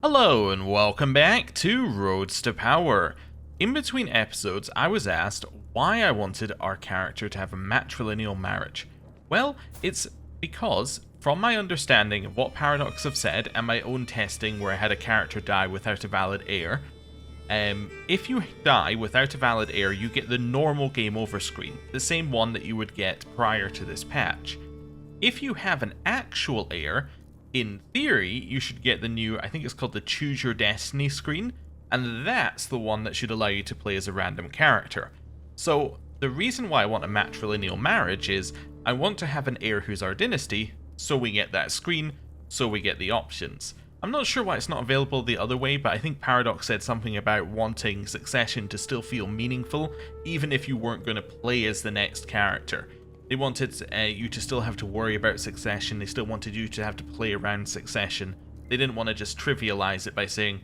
Hello and welcome back to Roads to Power. In between episodes, I was asked why I wanted our character to have a matrilineal marriage. Well, it's because, from my understanding of what Paradox have said and my own testing where I had a character die without a valid heir, if you die without a valid heir, you get the normal game over screen, the same one that you would get prior to this patch. If you have an actual heir, in theory, you should get the new, I think it's called the Choose Your Destiny screen, and that's the one that should allow you to play as a random character. So, the reason why I want a matrilineal marriage is, I want to have an heir who's our dynasty, so we get that screen, so we get the options. I'm not sure why it's not available the other way, but I think Paradox said something about wanting Succession to still feel meaningful, even if you weren't going to play as the next character. They wanted you to still have to worry about Succession, they still wanted you to have to play around Succession. They didn't want to just trivialize it by saying,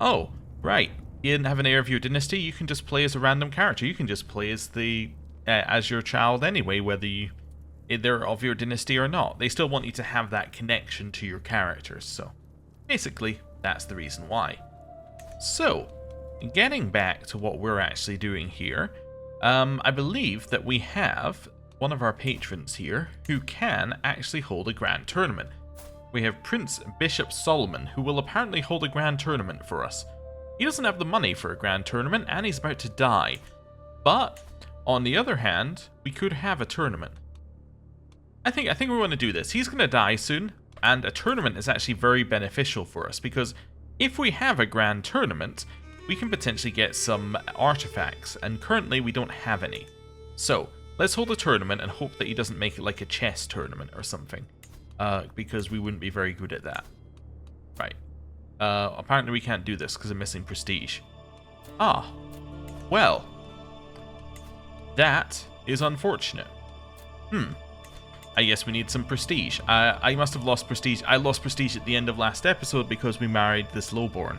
oh, right, you didn't have an heir of your dynasty, you can just play as a random character, you can just play as as your child anyway, whether they're of your dynasty or not. They still want you to have that connection to your characters, so basically, that's the reason why. So, getting back to what we're actually doing here, I believe that we have one of our patrons here who can actually hold a grand tournament. We have Prince Bishop Solomon, who will apparently hold a grand tournament for us. He doesn't have the money for a grand tournament and he's about to die. But on the other hand, we could have a tournament. I think we want to do this. He's going to die soon, and a tournament is actually very beneficial for us because if we have a grand tournament, we can potentially get some artifacts, and currently we don't have any. So, let's hold a tournament and hope that he doesn't make it like a chess tournament or something. Because we wouldn't be very good at that. Right. Apparently we can't do this because I'm missing prestige. Ah. Well. That is unfortunate. I guess we need some prestige. I must have lost prestige. I lost prestige at the end of last episode because we married this lowborn.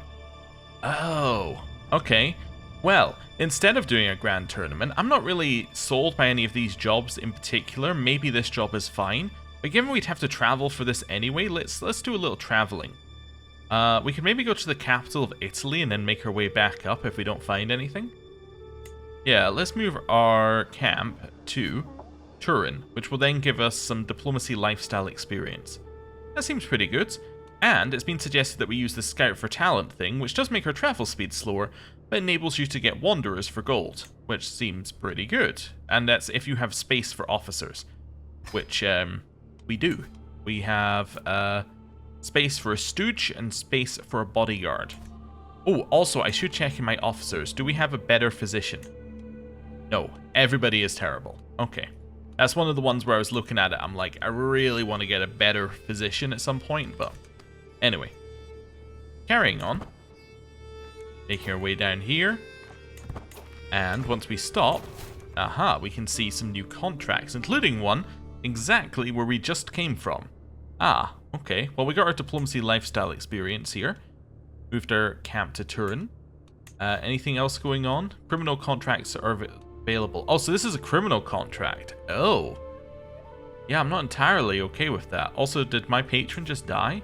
Oh. Okay. Well, instead of doing a grand tournament, I'm not really sold by any of these jobs in particular. Maybe this job is fine, but given we'd have to travel for this anyway, let's do a little traveling. We could maybe go to the capital of Italy and then make our way back up if we don't find anything. Yeah, let's move our camp to Turin, which will then give us some diplomacy lifestyle experience. That seems pretty good. And it's been suggested that we use the Scout for Talent thing, which does make our travel speed slower, but enables you to get Wanderers for gold, which seems pretty good. And that's if you have space for officers, which we do. We have space for a stooge and space for a bodyguard. Oh, also, I should check in my officers. Do we have a better physician? No, everybody is terrible. Okay. That's one of the ones where I was looking at it, I'm like, I really want to get a better physician at some point, but anyway, carrying on, making our way down here, and once we stop, we can see some new contracts, including one exactly where we just came from. Ah, okay, well we got our diplomacy lifestyle experience here, moved our camp to Turin. Anything else going on? Criminal contracts are available. Oh, so this is a criminal contract. Oh, yeah, I'm not entirely okay with that. Also, did my patron just die?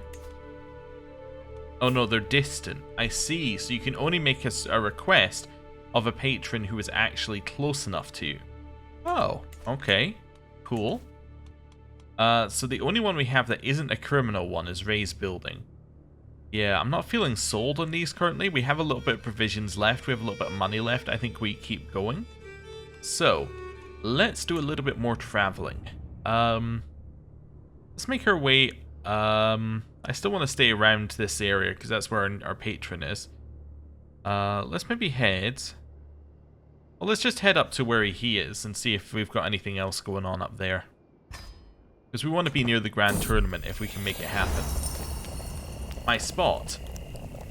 Oh no, they're distant. I see. So you can only make a request of a patron who is actually close enough to you. Oh, okay. Cool. So the only one we have that isn't a criminal one is Ray's Building. Yeah, I'm not feeling sold on these currently. We have a little bit of provisions left. We have a little bit of money left. I think we keep going. So, let's do a little bit more traveling. Let's make our way. I still want to stay around this area because that's where our patron is. Let's maybe head. Well, let's just head up to where he is and see if we've got anything else going on up there. Because we want to be near the grand tournament if we can make it happen. My spot.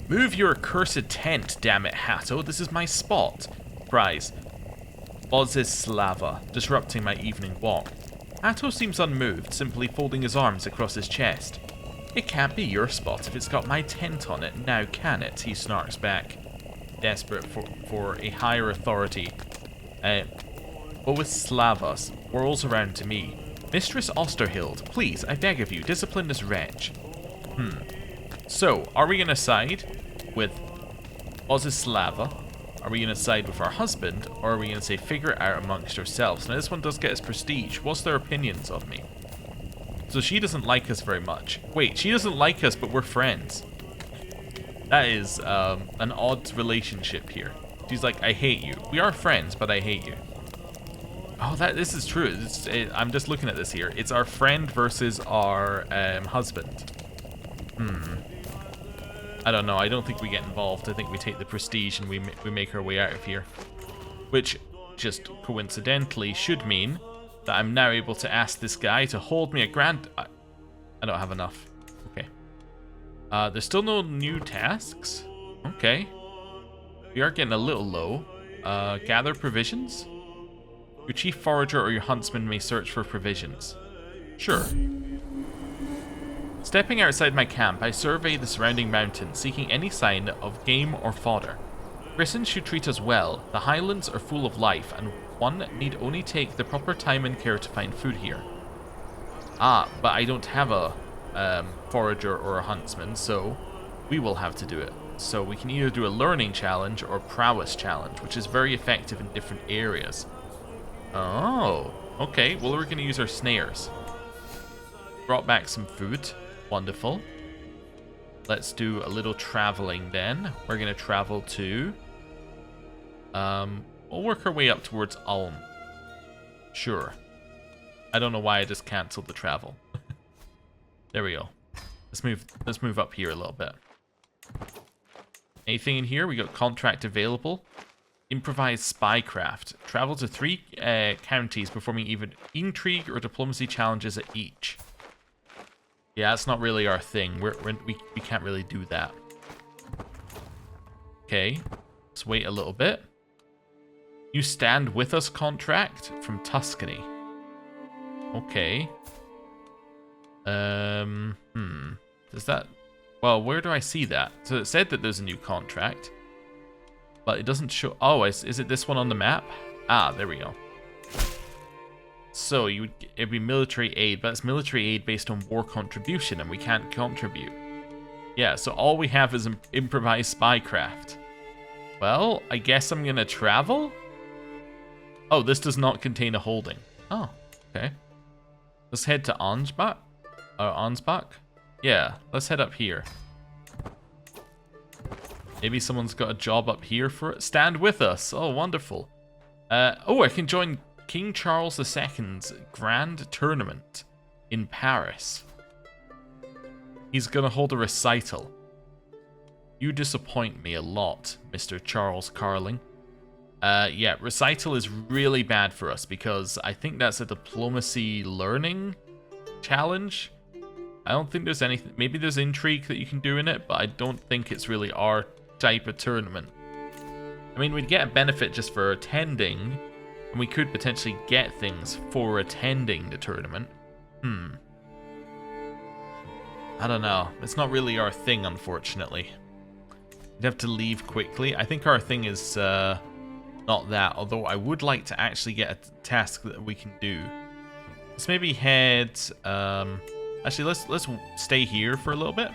Move your accursed tent, damn it, Hatto. This is my spot. Prize. Slava, disrupting my evening walk. Hatto seems unmoved, simply folding his arms across his chest. It can't be your spot if it's got my tent on it, now can it? He snarks back, desperate for a higher authority. But with Slava whirls around to me. Mistress Osterhild, please, I beg of you, discipline this wretch. So, are we going to side with Ozislava? Are we going to side with our husband? Or are we going to say figure it out amongst ourselves? Now, this one does get us prestige. What's their opinions of me? So, she doesn't like us very much. Wait, she doesn't like us, but we're friends. That is an odd relationship here. She's like, I hate you. We are friends, but I hate you. Oh, this is true. I'm just looking at this here. It's our friend versus our husband. I don't know. I don't think we get involved. I think we take the prestige and we make our way out of here. Which, just coincidentally, should mean that I'm now able to ask this guy to hold me a grand... I don't have enough. Okay. There's still no new tasks. Okay. We are getting a little low. Gather provisions? Your chief forager or your huntsman may search for provisions. Sure. Stepping outside my camp, I survey the surrounding mountains, seeking any sign of game or fodder. Britons should treat us well. The highlands are full of life, and one need only take the proper time and care to find food here. Ah, but I don't have a forager or a huntsman, so we will have to do it. So we can either do a learning challenge or prowess challenge, which is very effective in different areas. Oh, okay. Well, we're going to use our snares. Brought back some food. Wonderful. Let's do a little traveling then. We're going to travel to... we'll work our way up towards Ulm. Sure. I don't know why I just cancelled the travel. There we go. Let's move up here a little bit. Anything in here? We got contract available. Improvised spycraft. Travel to 3 counties performing even intrigue or diplomacy challenges at each. Yeah, that's not really our thing. We can't really do that. Okay. Let's wait a little bit. You stand with us contract from Tuscany. Okay. Does that... Well, where do I see that? So it said that there's a new contract. But it doesn't show... Oh, is it this one on the map? Ah, there we go. So it'd be military aid, but it's military aid based on war contribution, and we can't contribute. Yeah, so all we have is improvised spycraft. Well, I guess I'm gonna travel? Oh, this does not contain a holding. Oh, okay. Let's head to Ansbach. Ansbach? Yeah, let's head up here. Maybe someone's got a job up here for it. Stand with us. Oh, wonderful. Oh, I can join King Charles II's Grand Tournament in Paris. He's gonna hold a recital. You disappoint me a lot, Mr. Charles Carling. Yeah, recital is really bad for us because I think that's a diplomacy learning challenge. I don't think there's anything... Maybe there's intrigue that you can do in it, but I don't think it's really our type of tournament. I mean, we'd get a benefit just for attending, and we could potentially get things for attending the tournament. I don't know. It's not really our thing, unfortunately. We'd have to leave quickly. I think our thing is not that, although I would like to actually get a task that we can do. Let's maybe head... Actually, let's stay here for a little bit.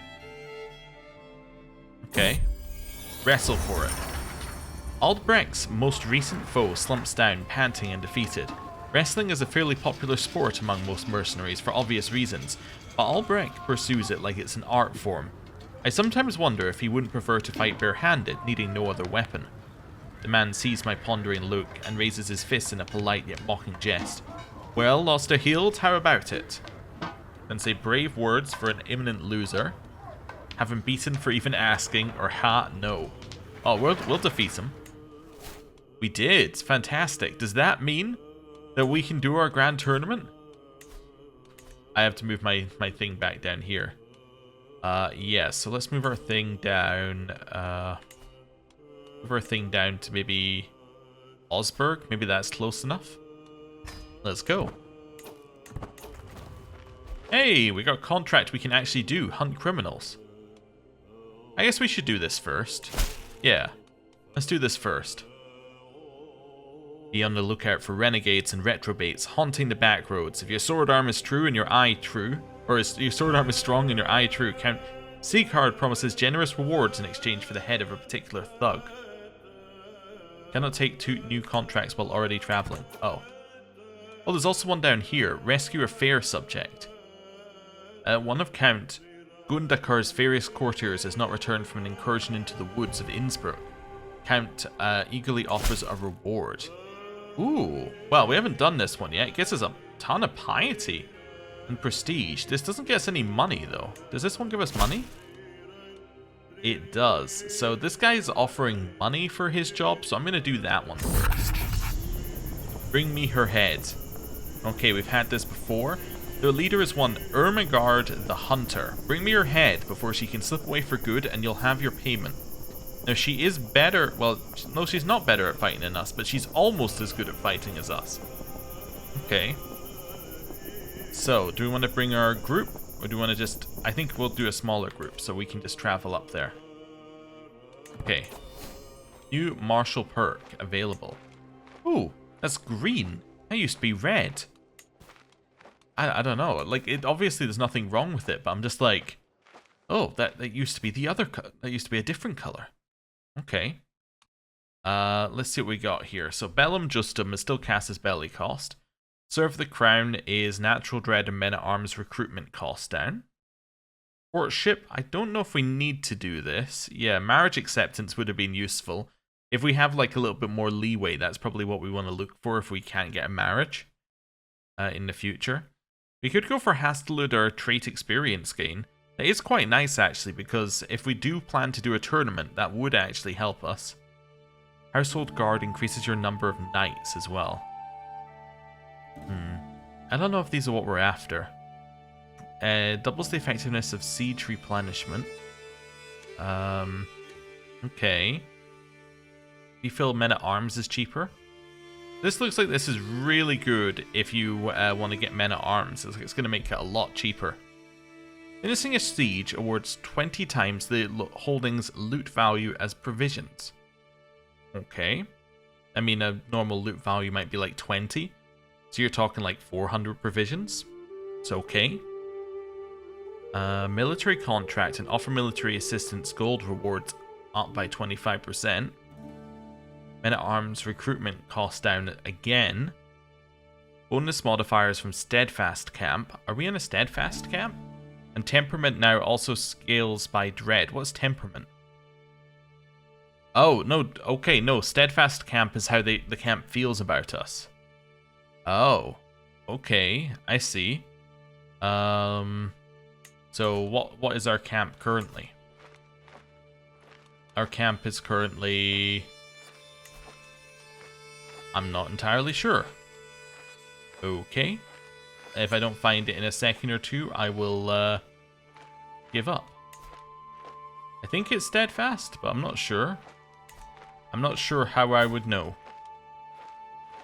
Okay. Wrestle for it. Albrecht's most recent foe slumps down, panting and defeated. Wrestling is a fairly popular sport among most mercenaries for obvious reasons, but Albrecht pursues it like it's an art form. I sometimes wonder if he wouldn't prefer to fight barehanded, needing no other weapon. The man sees my pondering look and raises his fist in a polite yet mocking jest. Well, lost or healed, how about it? And say brave words for an imminent loser. Have him beaten for even asking, or no. Oh, we'll defeat him. We did. Fantastic. Does that mean that we can do our grand tournament? I have to move my thing back down here. Yeah, so let's move our thing down. Move our thing down to maybe Osberg. Maybe that's close enough. Let's go. Hey, we got a contract we can actually do. Hunt criminals. I guess we should do this first. Yeah, let's do this first. Be on the lookout for renegades and retrobates haunting the back roads. If your sword arm is true and your eye true, or your sword arm is strong and your eye true, Seacard promises generous rewards in exchange for the head of a particular thug. Cannot take 2 new contracts while already traveling. Oh. Oh, there's also one down here. Rescue a fair subject. One of Count Gundakar's various courtiers has not returned from an incursion into the woods of Innsbruck. Count eagerly offers a reward. Ooh. Well, we haven't done this one yet. It gets us a ton of piety and prestige. This doesn't get us any money, though. Does this one give us money? It does. So this guy is offering money for his job, so I'm going to do that one first. Bring me her head. Okay, we've had this before. Their leader is one Ermengarde the Hunter. Bring me her head before she can slip away for good, and you'll have your payment. Now, she is better... Well, no, she's not better at fighting than us, but she's almost as good at fighting as us. Okay. So, do we want to bring our group? Or do we want to just... I think we'll do a smaller group, so we can just travel up there. Okay. New martial perk available. Ooh, that's green. That used to be red. I don't know. Like, it obviously there's nothing wrong with it, but I'm just like... Oh, that used to be the other... That used to be a different color. Okay. Let's see what we got here. So, Bellum Justum is still cast as belly cost. Serve the Crown is Natural Dread and Men-at-Arms recruitment cost down. Courtship, I don't know if we need to do this. Yeah, marriage acceptance would have been useful. If we have like a little bit more leeway, that's probably what we want to look for if we can't get a marriage in the future. We could go for Hastelud or Trait Experience gain. That is quite nice actually, because if we do plan to do a tournament, that would actually help us. Household Guard increases your number of knights as well. I don't know if these are what we're after. Doubles the effectiveness of siege replenishment. Okay. Refill men-at-arms is cheaper. This looks like this is really good if you want to get men-at-arms. It's going to make it a lot cheaper. Finishing a siege awards 20 times the holding's loot value as provisions. Okay. I mean, a normal loot value might be like 20. So you're talking like 400 provisions. It's okay. Military contract and offer military assistance gold rewards up by 25%. Men-at-arms recruitment cost down again. Bonus modifiers from Steadfast Camp. Are we in a Steadfast Camp? And temperament now also scales by dread. What's temperament? Oh, no. Okay, no. Steadfast Camp is how the camp feels about us. Oh. Okay, I see. So what is our camp currently? Our camp is currently... I'm not entirely sure. Okay. If I don't find it in a second or two, I will give up. I think it's steadfast, but I'm not sure. I'm not sure how I would know.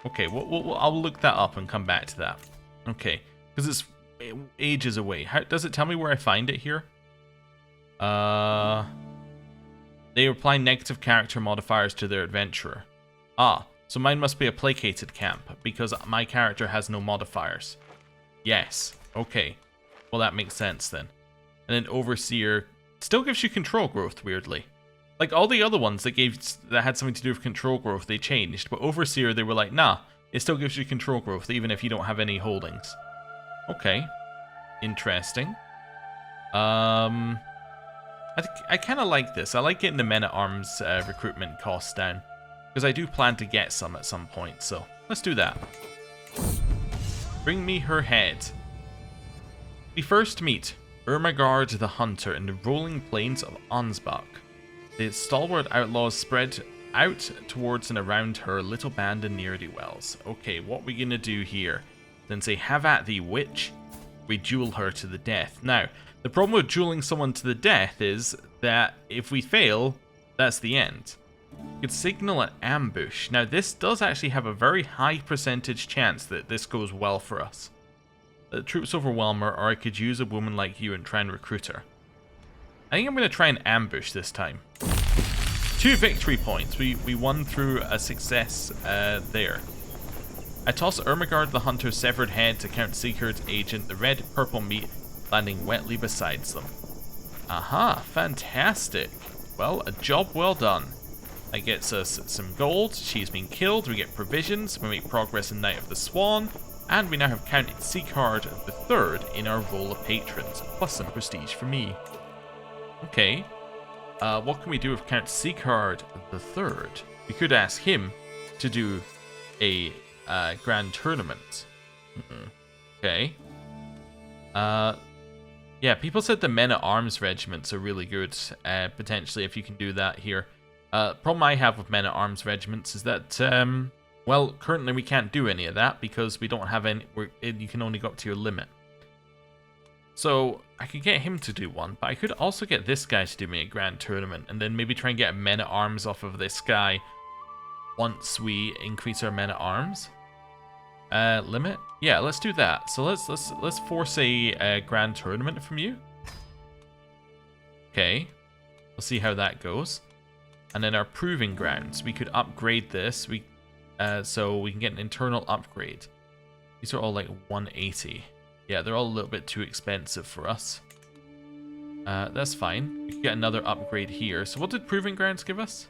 Okay, I'll look that up and come back to that. Okay, because it's ages away. How does it tell me where I find it here? They apply negative character modifiers to their adventurer. Ah, so mine must be a placated camp, because my character has no modifiers. Yes, okay. Well, that makes sense then. And then Overseer still gives you control growth, weirdly. Like all the other ones that had something to do with control growth, they changed. But Overseer, they were like, nah, it still gives you control growth, even if you don't have any holdings. Okay. Interesting. I kind of like this. I like getting the men-at-arms recruitment costs down. Because I do plan to get some at some point, so let's do that. Bring me her head. We first meet Ermengarde the Hunter in the rolling plains of Ansbach. The stalwart outlaws spread out towards and around her little band of ne'er-do-wells. Okay, what we gonna do here? Then say, have at thee, witch. We duel her to the death. Now, the problem with dueling someone to the death is that if we fail, that's the end. You could signal an ambush. Now, this does actually have a very high percentage chance that this goes well for us. The troops overwhelm her, or I could use a woman like you and try and recruit her. I think I'm going to try and ambush this time. 2 victory points. We won through a success there. I toss Ermengarde the Hunter's severed head to Count Sigurd's agent, the red-purple meat landing wetly beside them. Aha, fantastic. Well, a job well done. That gets us some gold. She's been killed. We get provisions. We make progress in Knight of the Swan. And we now have Count Sieghard III in our role of patrons, plus some prestige for me. Okay. What can we do with Count Sieghard III? We could ask him to do a grand tournament. Okay. Yeah, people said the men-at-arms regiments are really good, potentially, if you can do that here. Problem I have with men-at-arms regiments is that, well, currently we can't do any of that because we don't have any, you can only go up to your limit. So, I could get him to do one, but I could also get this guy to do me a grand tournament, and then maybe try and get a men-at-arms off of this guy once we increase our men-at-arms. Limit? Yeah, let's do that. So let's force a grand tournament from you. Okay. We'll see how that goes. And then our proving grounds, we could upgrade this. So we can get an internal upgrade. These are all like 180. Yeah, they're all a little bit too expensive for us. That's fine. We can get another upgrade here. So what did proving grounds give us?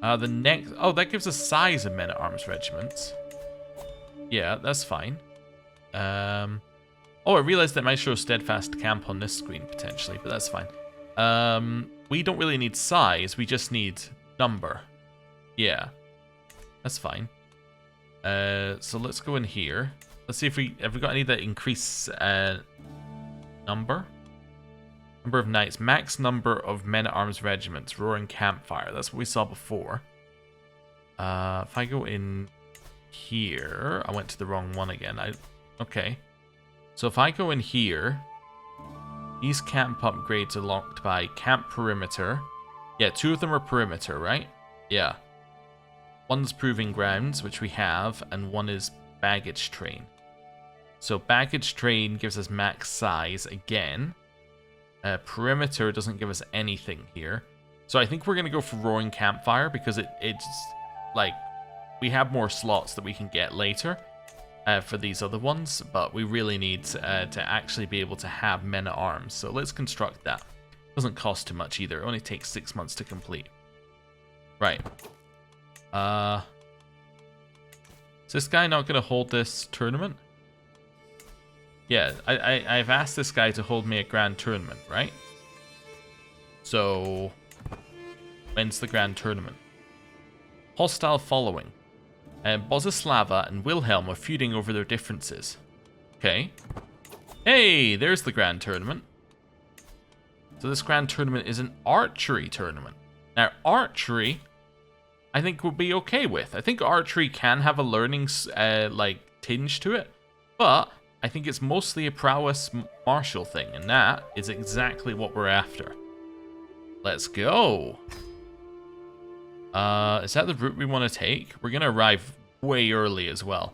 The next... Oh, that gives us size of men-at-arms regiments. Yeah, that's fine. Oh, I realized that might show steadfast camp on this screen, potentially, but that's fine. We don't really need size, we just need number. Yeah, that's fine. So let's go in here. Let's see if have we got any that increase number? Number of knights. Max number of men-at-arms regiments. Roaring campfire. That's what we saw before. If I go in here, I went to the wrong one again. Okay. So if I go in here, these camp upgrades are locked by camp perimeter. Yeah, 2 of them are perimeter, right? Yeah. One's proving grounds, which we have, and one is baggage train. So baggage train gives us max size again. Perimeter doesn't give us anything here. So I think we're going to go for roaring campfire because it's like we have more slots that we can get later for these other ones, but we really need to actually be able to have men-at-arms. So let's construct that. Doesn't cost too much either. It only takes 6 months to complete. Right. Is this guy not going to hold this tournament? Yeah, I've asked this guy to hold me a grand tournament, right? So, when's the grand tournament? Hostile following. Bozislava and Wilhelm are feuding over their differences. Okay. Hey, there's the grand tournament. So this grand tournament is an archery tournament. Now, archery, I think we'll be okay with. I think archery can have a learning, like, tinge to it. But I think it's mostly a prowess martial thing, and that is exactly what we're after. Let's go. Is that the route we want to take? We're going to arrive way early as well.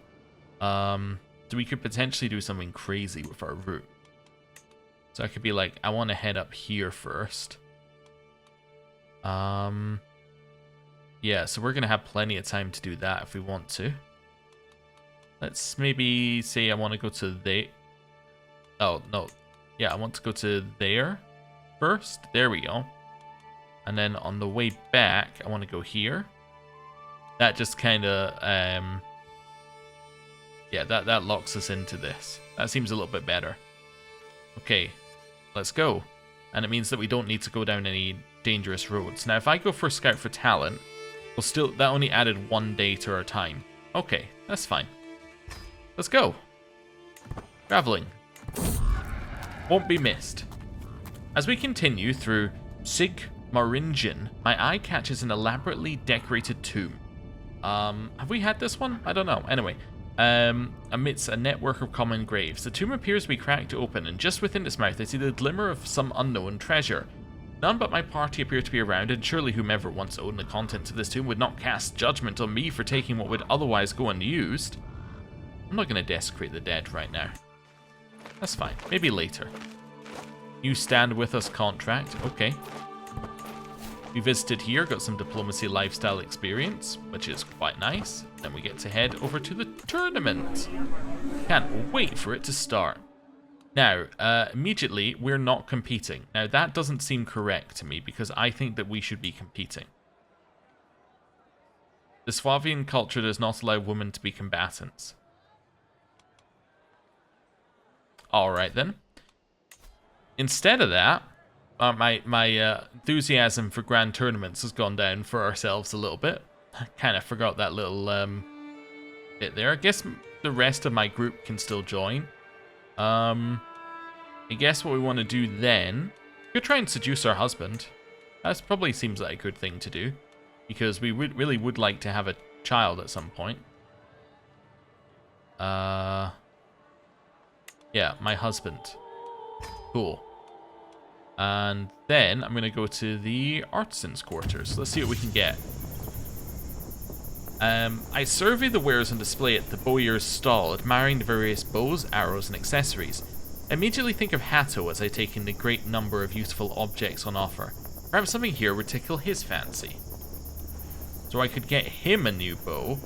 So we could potentially do something crazy with our route. So I could be like, I want to head up here first. Yeah, so we're going to have plenty of time to do that if we want to. Let's maybe say I want to go to Oh, no. Yeah, I want to go to there first. There we go. And then on the way back, I want to go here. That just kind of, yeah, that locks us into this. That seems a little bit better. Okay, let's go. And it means that we don't need to go down any dangerous roads. Now, if I go for Scout for Talent, we'll still, that only added 1 day to our time. Okay, that's fine. Let's go. Traveling. Won't be missed. As we continue through Sigmaringen, my eye catches an elaborately decorated tomb. Have we had this one? I don't know. Anyway, amidst a network of common graves, the tomb appears to be cracked open, and just within its mouth I see the glimmer of some unknown treasure. None but my party appear to be around, and surely whomever once owned the contents of this tomb would not cast judgment on me for taking what would otherwise go unused. I'm not going to desecrate the dead right now. That's fine. Maybe later. You stand with us contract. Okay. We visited here, got some diplomacy lifestyle experience, which is quite nice. Then we get to head over to the tournament. Can't wait for it to start. Now, immediately, we're not competing. Now, that doesn't seem correct to me, because I think that we should be competing. The Swabian culture does not allow women to be combatants. Alright then. Instead of that, my enthusiasm for grand tournaments has gone down for ourselves a little bit. I kind of forgot that little bit there. I guess the rest of my group can still join. I guess what we want to do then, we could try and seduce our husband. That probably seems like a good thing to do, because we really would like to have a child at some point. Yeah, my husband. Cool. And then I'm going to go to the artisan's quarters. Let's see what we can get. I survey the wares on display at the bowyer's stall, admiring the various bows, arrows, and accessories. I immediately think of Hatto as I take in the great number of useful objects on offer. Perhaps something here would tickle his fancy. So I could get him a new bow,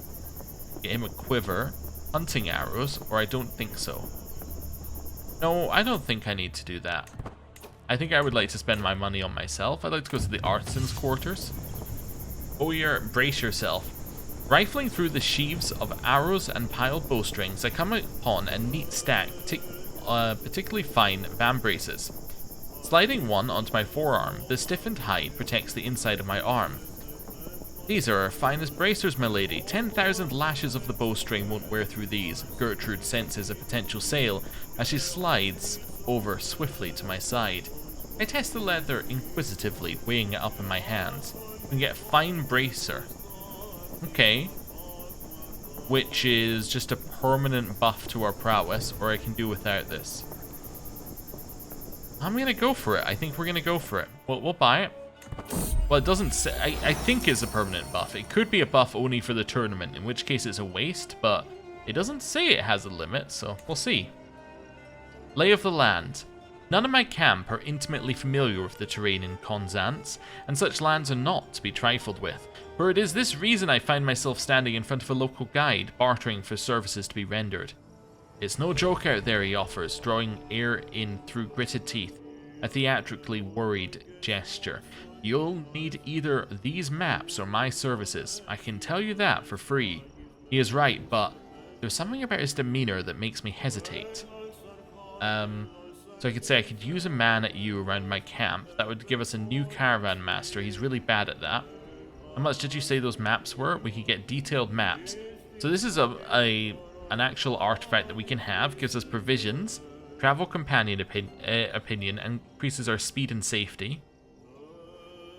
get him a quiver, hunting arrows, or I don't think so. No, I don't think I need to do that. I think I would like to spend my money on myself. I'd like to go to the artisan's quarters. Bowyer, brace yourself. Rifling through the sheaves of arrows and piled bowstrings, I come upon a neat stack, particularly fine vambraces. Sliding one onto my forearm, the stiffened hide protects the inside of my arm. These are our finest bracers, my lady. 10,000 lashes of the bowstring won't wear through these. Gertrude senses a potential sale as she slides over swiftly to my side. I test the leather inquisitively, weighing it up in my hands. We can get a fine bracer. Okay. Which is just a permanent buff to our prowess, or I can do without this. I'm gonna go for it. I think we're gonna go for it. We'll buy it. Well, it doesn't say. I think it's a permanent buff. It could be a buff only for the tournament, in which case it's a waste, but it doesn't say it has a limit, so we'll see. Lay of the land. None of my camp are intimately familiar with the terrain in Constance, and such lands are not to be trifled with. For it is this reason I find myself standing in front of a local guide, bartering for services to be rendered. It's no joke out there, he offers, drawing air in through gritted teeth, a theatrically worried gesture. You'll need either these maps or my services. I can tell you that for free. He is right, but there's something about his demeanor that makes me hesitate. So I could say I could use a man at you around my camp. That would give us a new caravan master. He's really bad at that. How much did you say those maps were? We could get detailed maps. So this is an actual artifact that we can have. Gives us provisions, travel companion opinion, and increases our speed and safety.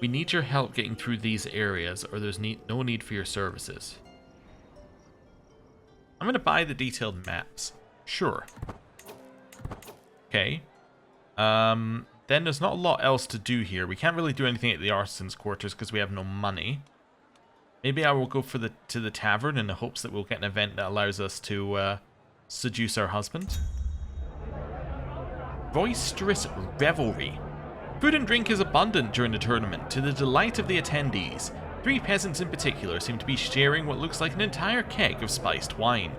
We need your help getting through these areas, or there's no need for your services. I'm going to buy the detailed maps. Sure. Okay. Then there's not a lot else to do here. We can't really do anything at the artisan's quarters because we have no money. Maybe I will go to the tavern in the hopes that we'll get an event that allows us to seduce our husband. Boisterous revelry. Food and drink is abundant during the tournament, to the delight of the attendees. 3 peasants in particular seem to be sharing what looks like an entire keg of spiced wine.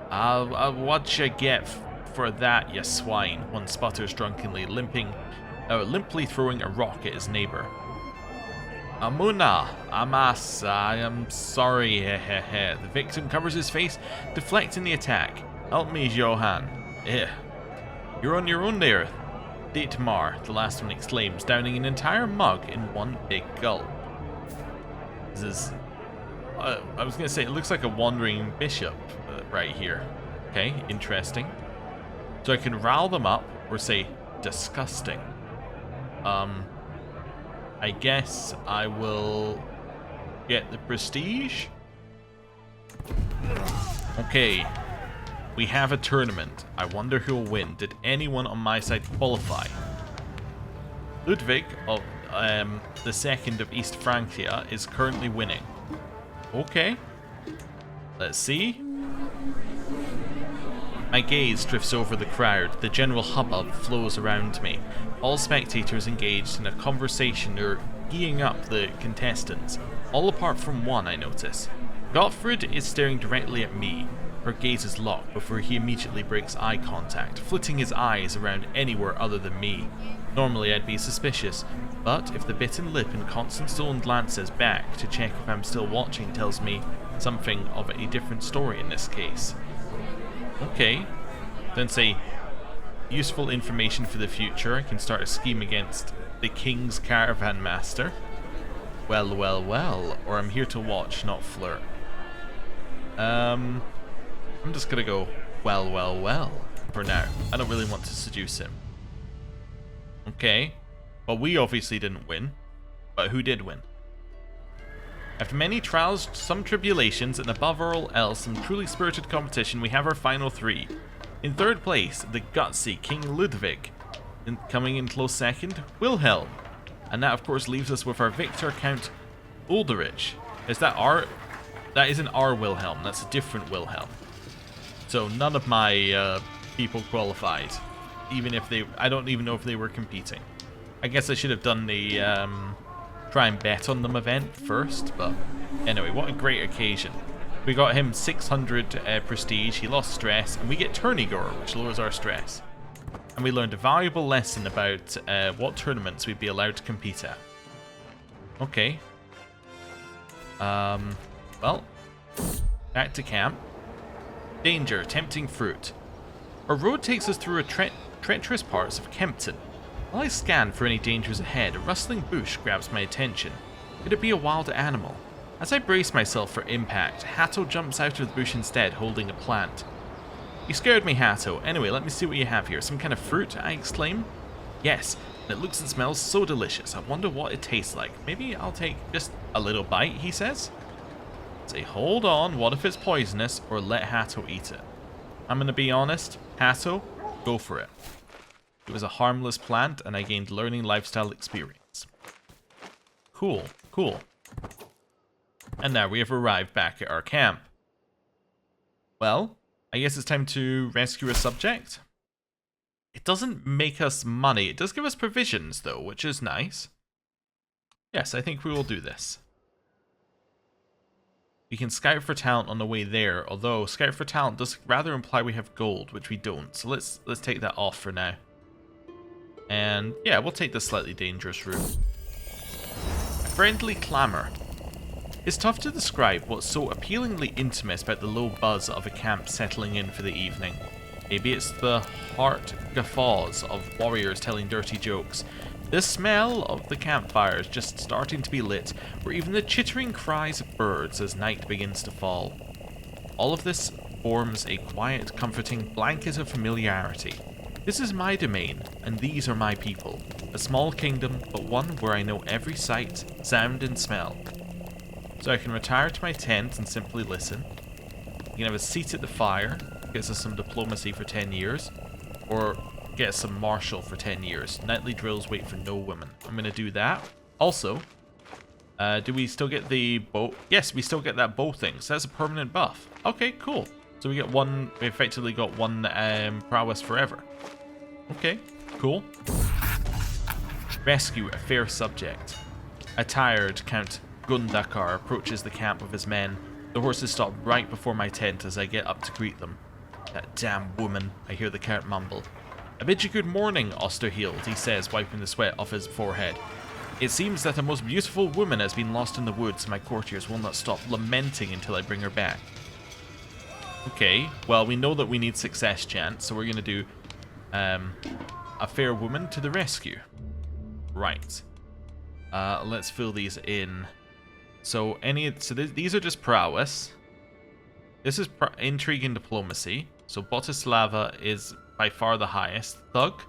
What you get for that, you swine? One sputters drunkenly, limply throwing a rock at his neighbor. Amuna, Amas, I am sorry, hehehe. The victim covers his face, deflecting the attack. Help me, Johan. You're on your own there, Dietmar, the last one exclaims, downing an entire mug in one big gulp. This is... I was going to say, it looks like a wandering bishop right here. Okay, interesting. So I can rile them up, or say, disgusting. I guess I will get the prestige. Okay. We have a tournament. I wonder who'll win. Did anyone on my side qualify? Ludwig of the second of East Francia is currently winning. Okay. Let's see. My gaze drifts over the crowd. The general hubbub flows around me. All spectators engaged in a conversation or geeing up the contestants. All apart from one, I notice. Gottfried is staring directly at me. Her gaze is locked before he immediately breaks eye contact, flitting his eyes around anywhere other than me. Normally I'd be suspicious, but if the bitten lip and constant stolen glances back to check if I'm still watching tells me something of a different story in this case. Okay, then say, useful information for the future. I can start a scheme against the King's Caravan Master. Well, well, well, or I'm here to watch, not flirt. I'm just gonna go, well, well, well, for now. I don't really want to seduce him. Okay, well, we obviously didn't win, but who did win? After many trials, some tribulations, and above all else, some truly spirited competition, we have our final three. In third place, the gutsy King Ludwig. And coming in close second, Wilhelm. And that, of course, leaves us with our victor, Count Ulderich. Is that our... That isn't our Wilhelm, that's a different Wilhelm. So none of my people qualified. Even if they... I don't even know if they were competing. I guess I should have done the try and bet on them event first, but anyway, what a great occasion. We got him 600 prestige, he lost stress, and we get Tourneygoer, which lowers our stress. And we learned a valuable lesson about what tournaments we'd be allowed to compete at. Okay. Well, back to camp. Danger, tempting fruit. Our road takes us through treacherous parts of Kempton. While I scan for any dangers ahead, a rustling bush grabs my attention. Could it be a wild animal? As I brace myself for impact, Hatto jumps out of the bush instead, holding a plant. You scared me, Hatto. Anyway, let me see what you have here. Some kind of fruit, I exclaim. Yes, and it looks and smells so delicious. I wonder what it tastes like. Maybe I'll take just a little bite, he says. Say, hold on, what if it's poisonous, or let Hatto eat it? I'm gonna be honest, Hatto, go for it. It was a harmless plant, and I gained learning lifestyle experience. Cool, cool. And now we have arrived back at our camp. Well, I guess it's time to rescue a subject. It doesn't make us money. It does give us provisions, though, which is nice. Yes, I think we will do this. We can scout for talent on the way there, although scout for talent does rather imply we have gold, which we don't. So let's take that off for now. And yeah, we'll take the slightly dangerous route. A friendly clamour. It's tough to describe what's so appealingly intimate about the low buzz of a camp settling in for the evening. Maybe it's the heart guffaws of warriors telling dirty jokes, the smell of the campfires just starting to be lit, or even the chittering cries of birds as night begins to fall. All of this forms a quiet, comforting blanket of familiarity. This is my domain, and these are my people. A small kingdom, but one where I know every sight, sound, and smell. So I can retire to my tent and simply listen. You can have a seat at the fire, gets us some diplomacy for 10 years, or get us some martial for 10 years. Nightly drills wait for no women. I'm going to do that. Also, do we still get the bow? Yes, we still get that bow thing, so that's a permanent buff. Okay, cool. So we get one, we effectively got one prowess forever. Okay, cool. Rescue a fair subject. A tired Count Gundakar approaches the camp with his men. The horses stop right before my tent as I get up to greet them. That damn woman, I hear the Count mumble. I bid you good morning, Osterhield, he says, wiping the sweat off his forehead. It seems that a most beautiful woman has been lost in the woods, and my courtiers will not stop lamenting until I bring her back. Okay, well, we know that we need success chance, so we're going to do a fair woman to the rescue. Right. Let's fill these in. So these are just prowess. This is intrigue and diplomacy. So Botislava is by far the highest. Thug.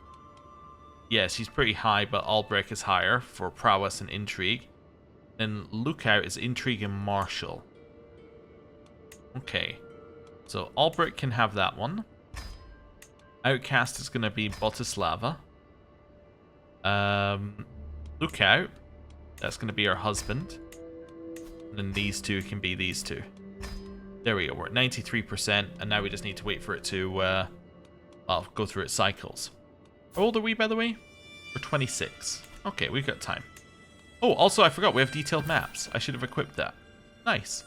Yes, he's pretty high, but Albrecht is higher for prowess and intrigue. And Lookout is intrigue and martial. Okay. So Albrecht can have that one. Outcast is going to be Botislava. Lookout. That's going to be our husband. And then these two can be these two. There we go. We're at 93%. And now we just need to wait for it to well, go through its cycles. How old are we, by the way? We're 26. Okay, we've got time. Oh, also, I forgot. We have detailed maps. I should have equipped that. Nice.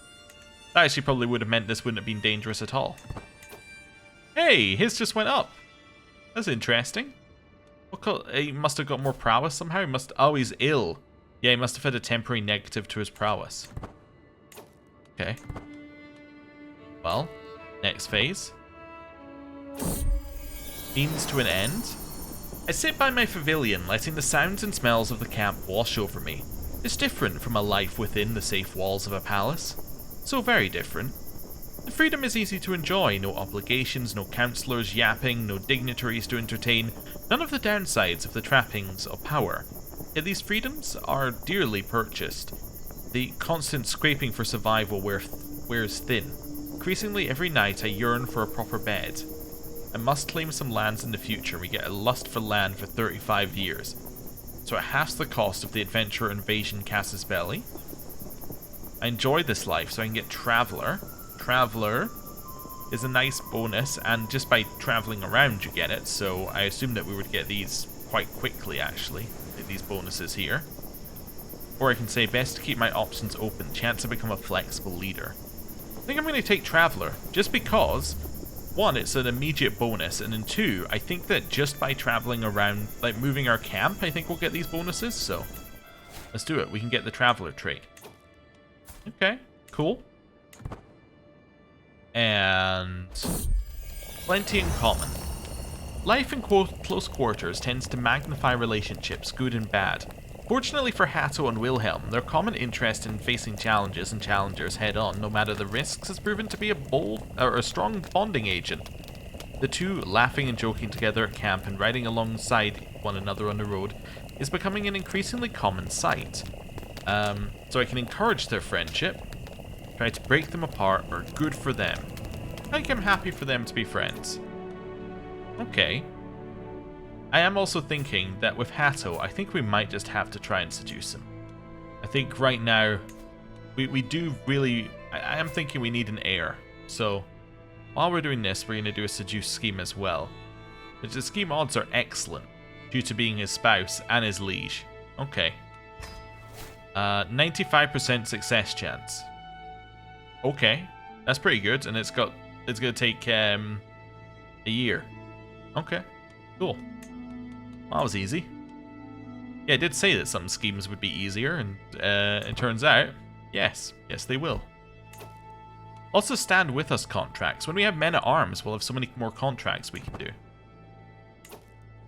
That actually probably would have meant this wouldn't have been dangerous at all. Hey, his just went up. That's interesting. He must have got more prowess somehow. Oh, he's ill. Yeah, he must have had a temporary negative to his prowess. Okay. Well, next phase. Means to an end. I sit by my pavilion, letting the sounds and smells of the camp wash over me. It's different from a life within the safe walls of a palace. So very different. The freedom is easy to enjoy, no obligations, no councillors yapping, no dignitaries to entertain, none of the downsides of the trappings of power. Yet these freedoms are dearly purchased. The constant scraping for survival wears thin. Increasingly every night I yearn for a proper bed. I must claim some lands in the future. We get a lust for land for 35 years. So it halves the cost of the adventurer invasion Casus Belli. I enjoy this life, so I can get Traveller. Traveller is a nice bonus, and just by travelling around you get it, so I assume that we would get these quite quickly actually, these bonuses here. Or I can say best to keep my options open, chance to become a flexible leader. I think I'm going to take Traveller, just because, one, it's an immediate bonus, and then two, I think that just by travelling around, like moving our camp, I think we'll get these bonuses, so let's do it. We can get the Traveller trait. Okay, cool. And plenty in common. Life in close quarters tends to magnify relationships, good and bad. Fortunately for Hatto and Wilhelm, their common interest in facing challenges and challengers head-on, no matter the risks, has proven to be a strong bonding agent. The two laughing and joking together at camp and riding alongside one another on the road is becoming an increasingly common sight. So I can encourage their friendship. Try to break them apart, or good for them. I think I'm happy for them to be friends. Okay. I am also thinking that with Hatto, I think we might just have to try and seduce him. I think right now, we do really... I am thinking we need an heir. So, while we're doing this, we're going to do a seduce scheme as well. But the scheme odds are excellent, due to being his spouse and his liege. Okay. 95% success chance. Okay, that's pretty good, and it's going to take a year. Okay, cool. Well, that was easy. Yeah, I did say that some schemes would be easier, and it turns out, yes, they will. Also, stand with us contracts. When we have men at arms, we'll have so many more contracts we can do.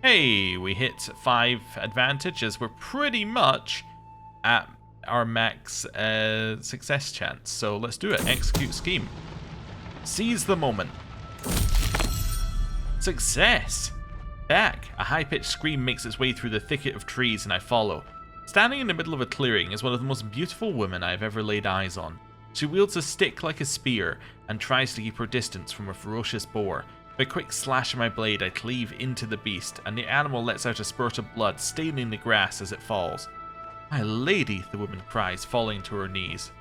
Hey, we hit 5 advantage as we're pretty much at our max success chance. So let's do it. Execute scheme. Seize the moment. Success! Back! A high-pitched scream makes its way through the thicket of trees and I follow. Standing in the middle of a clearing is one of the most beautiful women I have ever laid eyes on. She wields a stick like a spear and tries to keep her distance from a ferocious boar. With a quick slash of my blade I cleave into the beast and the animal lets out a spurt of blood staining the grass as it falls. My lady, the woman cries, falling to her knees.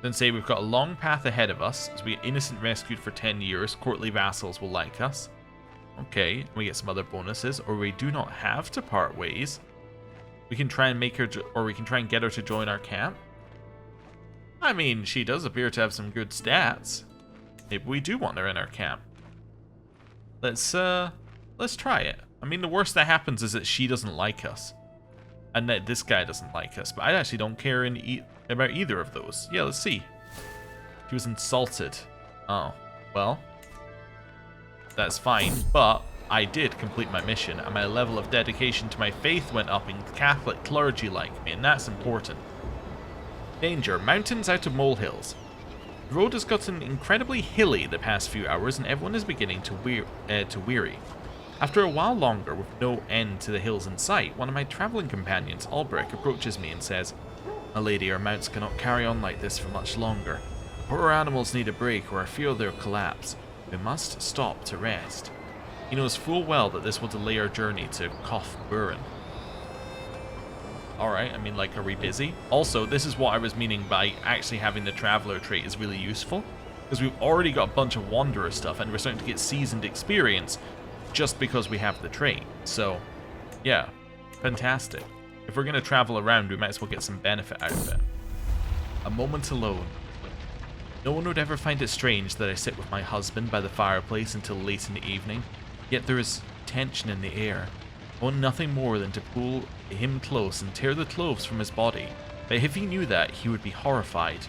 Then say we've got a long path ahead of us, as we get innocent rescued for 10 years, courtly vassals will like us. Okay, we get some other bonuses, or we do not have to part ways. We can try and make her, or we can try and get her to join our camp. I mean, she does appear to have some good stats. Maybe we do want her in our camp. Let's try it. I mean, the worst that happens is that she doesn't like us. And that this guy doesn't like us, but I actually don't care about either of those. Yeah, let's see. She was insulted. Oh, well. That's fine, but I did complete my mission, and my level of dedication to my faith went up, and Catholic clergy like me, and that's important. Danger. Mountains out of molehills. The road has gotten incredibly hilly the past few hours, and everyone is beginning to weary. After a while longer, with no end to the hills in sight, one of my travelling companions, Albrecht, approaches me and says, "My lady, our mounts cannot carry on like this for much longer. Poor animals need a break, or I fear they'll collapse. We must stop to rest." He knows full well that this will delay our journey to Koth Buren. Alright, I mean, like, are we busy? Also, this is what I was meaning by actually having the Traveller trait is really useful, because we've already got a bunch of Wanderer stuff, and we're starting to get seasoned experience just because we have the trait. So, yeah, fantastic. If we're going to travel around, we might as well get some benefit out of it. A moment alone. No one would ever find it strange that I sit with my husband by the fireplace until late in the evening, yet there is tension in the air. I want nothing more than to pull him close and tear the clothes from his body, but if he knew that, he would be horrified.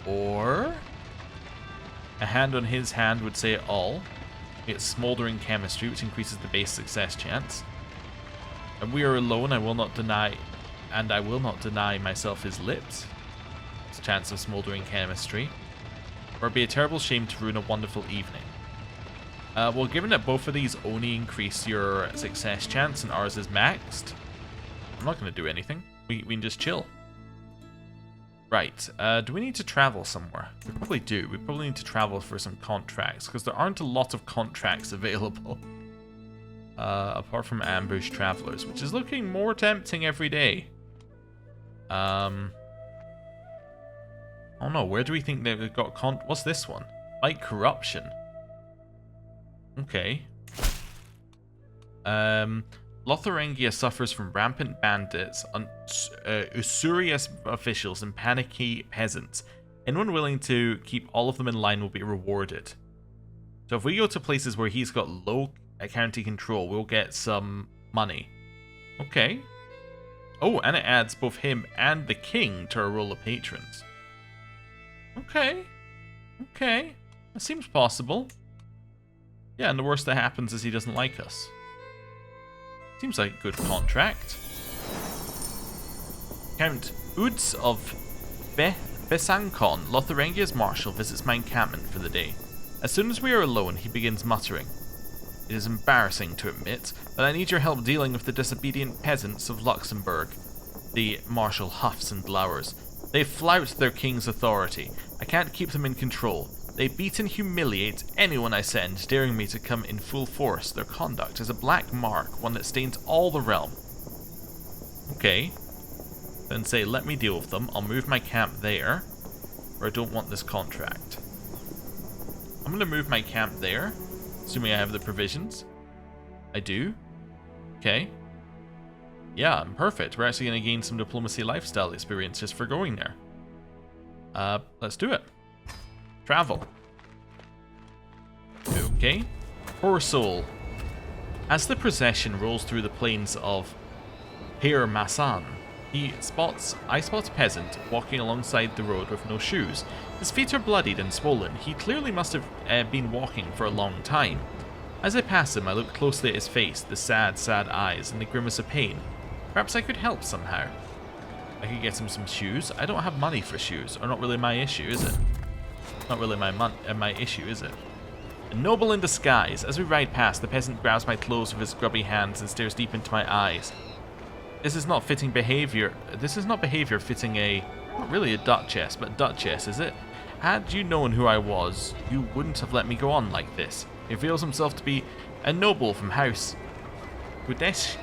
Or a hand on his hand would say it all. It's smoldering chemistry, which increases the base success chance. And we are alone, I will not deny myself his lips. It's a chance of smoldering chemistry. Or it'd be a terrible shame to ruin a wonderful evening. Well, given that both of these only increase your success chance and ours is maxed, I'm not going to do anything. We can just chill. Right, do we need to travel somewhere? We probably do. We probably need to travel for some contracts, because there aren't a lot of contracts available. Apart from ambush travelers, which is looking more tempting every day. Oh no, where do we think they've got what's this one? Fight corruption. Okay. Lotharingia suffers from rampant bandits, usurious officials, and panicky peasants. Anyone willing to keep all of them in line will be rewarded. So if we go to places where he's got low county control, we'll get some money. Okay. Oh, and it adds both him and the king to our roll of patrons. Okay. Okay. That seems possible. Yeah, and the worst that happens is he doesn't like us. Seems like a good contract. Count Uds of Besancon, Lotharingia's marshal, visits my encampment for the day. As soon as we are alone, he begins muttering. It is embarrassing to admit, but I need your help dealing with the disobedient peasants of Luxembourg. The marshal huffs and glowers. They flout their king's authority. I can't keep them in control. They beat and humiliate anyone I send, daring me to come in full force. Their conduct is a black mark, one that stains all the realm. Okay. Then say, let me deal with them. I'll move my camp there, or I don't want this contract. I'm going to move my camp there, assuming I have the provisions. I do. Okay. Yeah, I'm perfect. We're actually going to gain some diplomacy lifestyle experience just for going there. Let's do it. Travel. Okay. Poor soul. As the procession rolls through the plains of Heir, I spot a peasant walking alongside the road with no shoes. His feet are bloodied and swollen. He clearly must have been walking for a long time. As I pass him, I look closely at his face, the sad, sad eyes, and the grimace of pain. Perhaps I could help somehow. I could get him some shoes. I don't have money for shoes, or not really my issue, is it? Not really my issue, is it? A noble in disguise. As we ride past, the peasant grabs my clothes with his grubby hands and stares deep into my eyes. This is not fitting behavior. This is not behavior fitting not really a duchess, but duchess, is it? Had you known who I was, you wouldn't have let me go on like this. He reveals himself to be a noble from House Gudeshchi,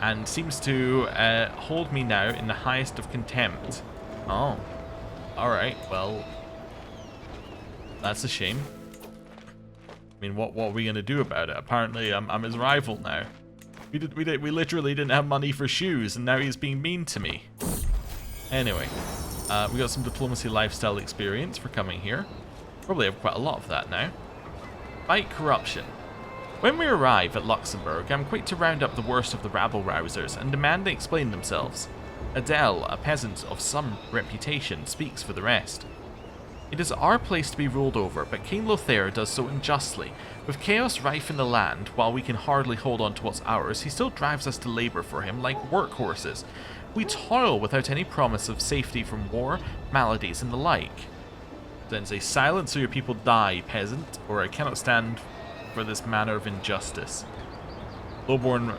and seems to hold me now in the highest of contempt. Oh. Alright, well, that's a shame. I mean, what are we gonna do about it? Apparently, I'm his rival now. We literally didn't have money for shoes, and now he's being mean to me. Anyway, we got some diplomacy lifestyle experience for coming here. Probably have quite a lot of that now. Fight corruption. When we arrive at Luxembourg, I'm quick to round up the worst of the rabble-rousers and demand they explain themselves. Adele, a peasant of some reputation, speaks for the rest. It is our place to be ruled over, but King Lothair does so unjustly. With chaos rife in the land, while we can hardly hold on to what's ours, he still drives us to labour for him like workhorses. We toil without any promise of safety from war, maladies, and the like. Then say, silence so your people die, peasant, or I cannot stand for this manner of injustice. Lowborn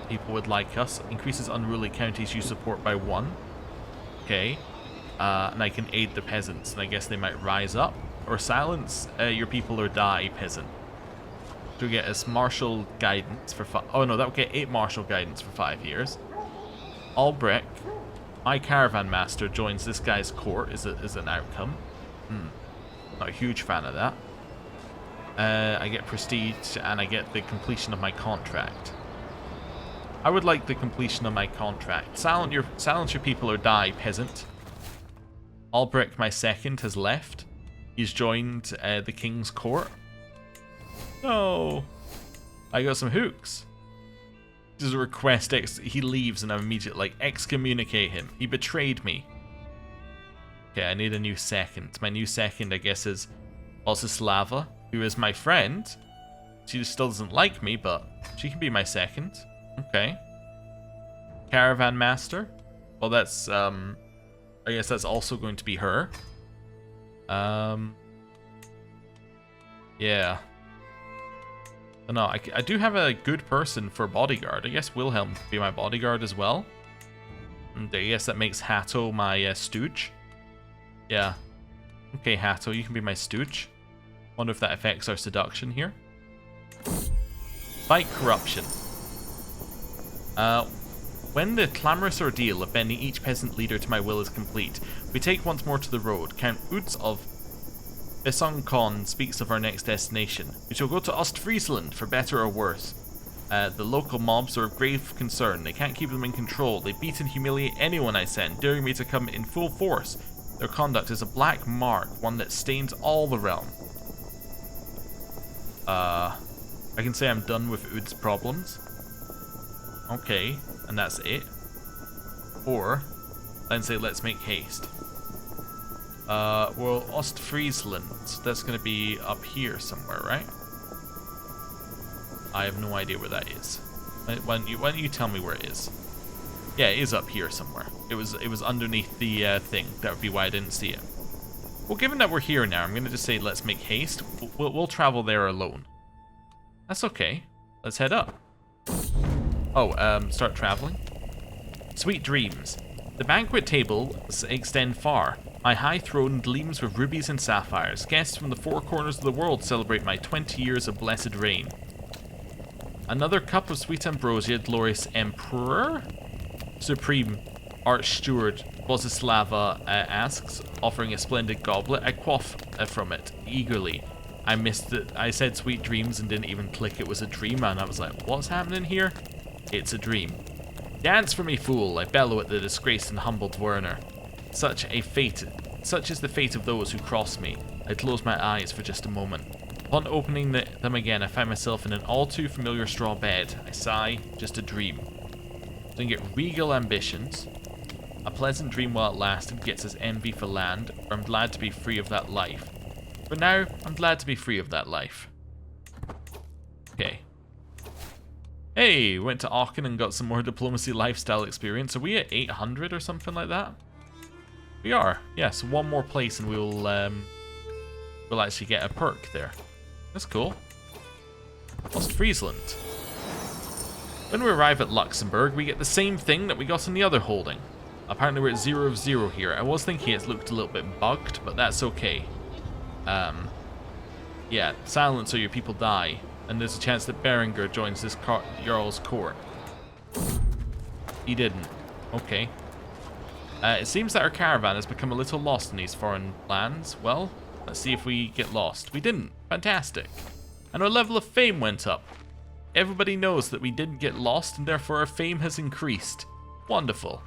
people would like us. Increases unruly counties you support by 1. Okay. And I can aid the peasants, and I guess they might rise up. Or silence your people or die, peasant. To get us martial guidance for 5... Oh no, that would get 8 martial guidance for 5 years. Albrecht, my caravan master, joins this guy's court is an outcome. Not a huge fan of that. I get prestige, and I get the completion of my contract. I would like the completion of my contract. Silence your people or die, peasant. Albrecht II has left. He's joined the king's court. No. I got some hooks. This is a request. He leaves and I'm immediately like, excommunicate him. He betrayed me. Okay, I need a new second. My new second, I guess, is Osislava, who is my friend. She still doesn't like me, but she can be my second. Okay. Caravan Master. Well, that's, I guess that's also going to be her. Yeah. No, I do have a good person for bodyguard. I guess Wilhelm could be my bodyguard as well. And I guess that makes Hatto my stooge. Yeah. Okay, Hatto, you can be my stooge. Wonder if that affects our seduction here. Fight corruption. When the clamorous ordeal of bending each peasant leader to my will is complete, we take once more to the road. Count Utz of Besançon speaks of our next destination. We shall go to Ostfriesland, for better or worse. The local mobs are of grave concern. They can't keep them in control. They beat and humiliate anyone I send, daring me to come in full force. Their conduct is a black mark, one that stains all the realm. I can say I'm done with Ud's problems. Okay, and that's it. Or, then say let's make haste. Well, Ostfriesland, that's going to be up here somewhere, right? I have no idea where that is. Why don't you tell me where it is? Yeah, it is up here somewhere. It was underneath the thing. That would be why I didn't see it. Well, given that we're here now, I'm going to just say let's make haste. We'll travel there alone. That's okay. Let's head up. Oh, start traveling. Sweet dreams. The banquet tables extend far. My high throne gleams with rubies and sapphires. Guests from the four corners of the world celebrate my 20 years of blessed reign. Another cup of sweet ambrosia, glorious emperor? Supreme Archsteward Bozislava asks, offering a splendid goblet. I quaff from it eagerly. I missed it. I said sweet dreams and didn't even click it was a dream, and I was like, what's happening here? It's a dream. Dance for me, fool, I bellow at the disgraced and humbled Werner. Such is the fate of those who cross me. I close my eyes for just a moment. Upon opening them again, I find myself in an all too familiar straw bed. I sigh, just a dream. Then get regal ambitions. A pleasant dream while it lasted gets us envy for land, or I'm glad to be free of that life. For now, I'm glad to be free of that life. Okay. Hey, went to Aachen and got some more diplomacy lifestyle experience. Are we at 800 or something like that? We are. Yes, one more place and we'll actually get a perk there. That's cool. Ostfriesland. When we arrive at Luxembourg, we get the same thing that we got in the other holding. Apparently we're at 0 of 0 here. I was thinking it looked a little bit bugged, but that's okay. Yeah, silence or your people die. And there's a chance that Berengar joins this Jarl's court. He didn't. Okay. It seems that our caravan has become a little lost in these foreign lands. Well, let's see if we get lost. We didn't. Fantastic. And our level of fame went up. Everybody knows that we didn't get lost, and therefore our fame has increased. Wonderful.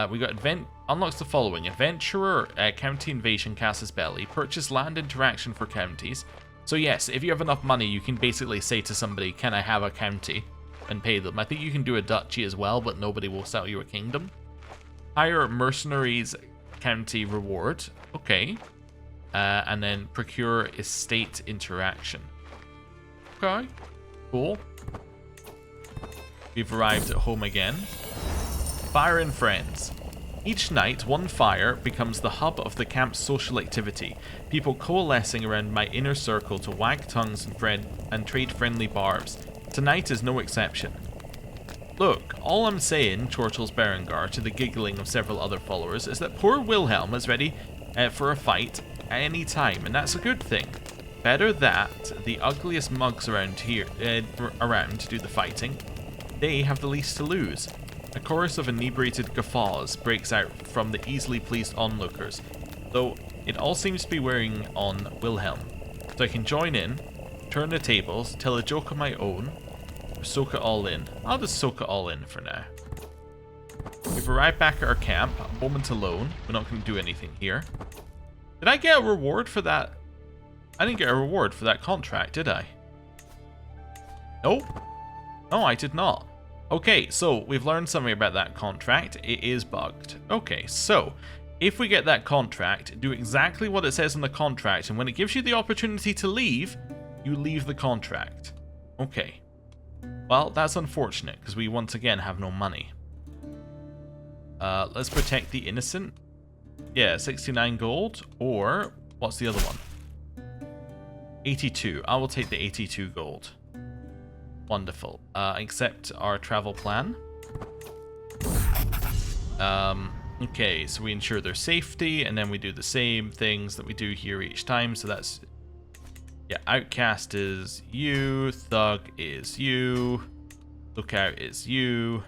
We got unlocks the following. Adventurer, county invasion, Casus Belli. Purchase land interaction for counties. So yes, if you have enough money, you can basically say to somebody, can I have a county? And pay them. I think you can do a duchy as well, but nobody will sell you a kingdom. Hire mercenaries county reward. Okay. And then procure estate interaction. Okay. Cool. We've arrived at home again. Fire and friends. Each night, one fire becomes the hub of the camp's social activity, people coalescing around my inner circle to wag tongues and trade friendly barbs. Tonight is no exception. Look, all I'm saying, chortles Berengar to the giggling of several other followers, is that poor Wilhelm is ready for a fight at any time, and that's a good thing. Better that the ugliest mugs around here to do the fighting. They have the least to lose. A chorus of inebriated guffaws breaks out from the easily pleased onlookers, though it all seems to be wearing on Wilhelm. So I can join in, turn the tables, tell a joke of my own, or soak it all in. I'll just soak it all in for now. We've arrived back at our camp. A moment alone. We're not going to do anything here. Did I get a reward for that? I didn't get a reward for that contract, did I? Nope. No, I did not. Okay, so we've learned something about that contract. It is bugged. Okay, so if we get that contract, do exactly what it says in the contract, and when it gives you the opportunity to leave, you leave the contract. Okay. Well, that's unfortunate, because we once again have no money. Let's protect the innocent. Yeah, 69 gold, or what's the other one? 82. I will take the 82 gold. Wonderful. Accept our travel plan. Okay, so we ensure their safety, and then we do the same things that we do here each time. So that's, yeah, outcast is you, thug is you, lookout is you,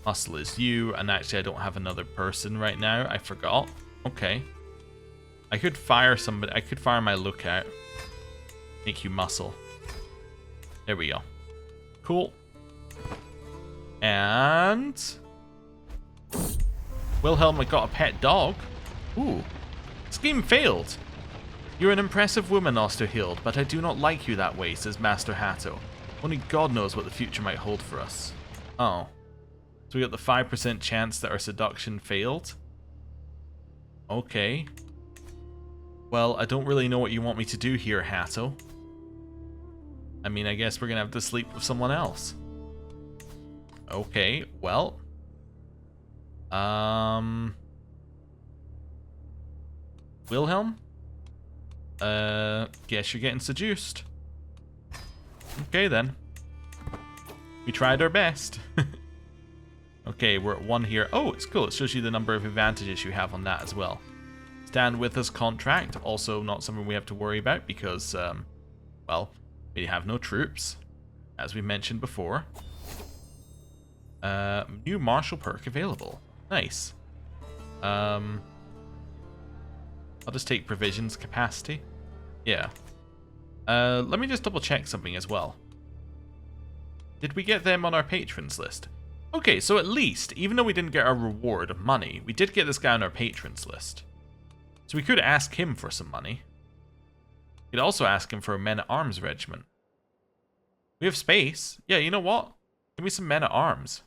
muscle is you, and actually I don't have another person right now. I forgot. Okay. I could fire somebody. I could fire my lookout. Make you muscle. There we go. Cool. And Wilhelm got a pet dog. Ooh. Scheme failed. You're an impressive woman, Osterhild, but I do not like you that way, says Master Hatto. Only God knows what the future might hold for us. Oh. So we got the 5% chance that our seduction failed. Okay. Well, I don't really know what you want me to do here, Hatto. I mean, I guess we're gonna have to sleep with someone else. Okay, well. Wilhelm? Guess you're getting seduced. Okay then. We tried our best. Okay, we're at 1 here. Oh, it's cool. It shows you the number of advantages you have on that as well. Stand with us contract. Also not something we have to worry about because, well, we have no troops, as we mentioned before. New martial perk available. Nice. I'll just take provisions capacity. Yeah. Let me just double check something as well. Did we get them on our patrons list? Okay, so at least, even though we didn't get our reward of money, we did get this guy on our patrons list. So we could ask him for some money. We could also ask him for a men-at-arms regiment. We have space. Yeah, you know what? Give me some men-at-arms.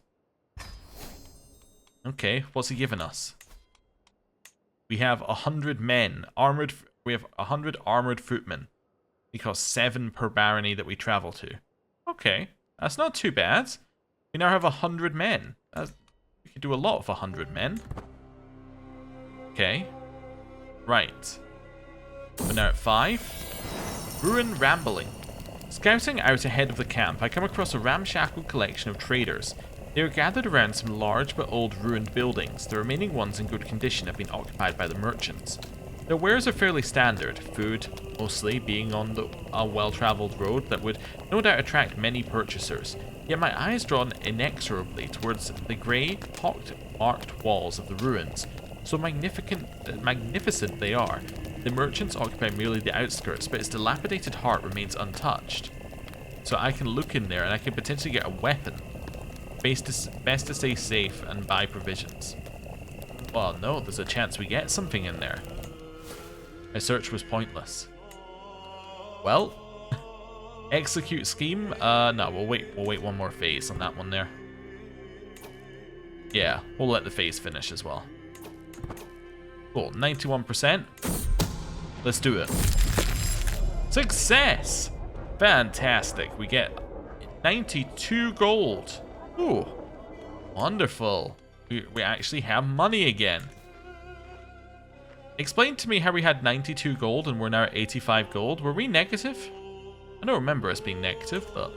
Okay, what's he giving us? We have 100 men. Armored. We have 100 armored footmen. They cost 7 per barony that we travel to. Okay, that's not too bad. We now have 100 men. We could do a lot of 100 men. Okay. Right. We're now at 5. Ruin Rambling. Scouting out ahead of the camp, I come across a ramshackle collection of traders. They are gathered around some large but old ruined buildings. The remaining ones in good condition have been occupied by the merchants. Their wares are fairly standard, food, mostly, being on a well-travelled road that would no doubt attract many purchasers. Yet my eyes drawn inexorably towards the grey, pock-marked walls of the ruins. So magnificent they are. The merchants occupy merely the outskirts, but its dilapidated heart remains untouched. So I can look in there and I can potentially get a weapon. Best to stay safe and buy provisions. Well, no, there's a chance we get something in there. My search was pointless. Well, execute scheme. No, we'll wait one more phase on that one there. Yeah, we'll let the phase finish as well. Cool, 91%. Let's do it. Success! Fantastic. We get 92 gold. Ooh, wonderful. We actually have money again. Explain to me how we had 92 gold and we're now at 85 gold. Were we negative? I don't remember us being negative, but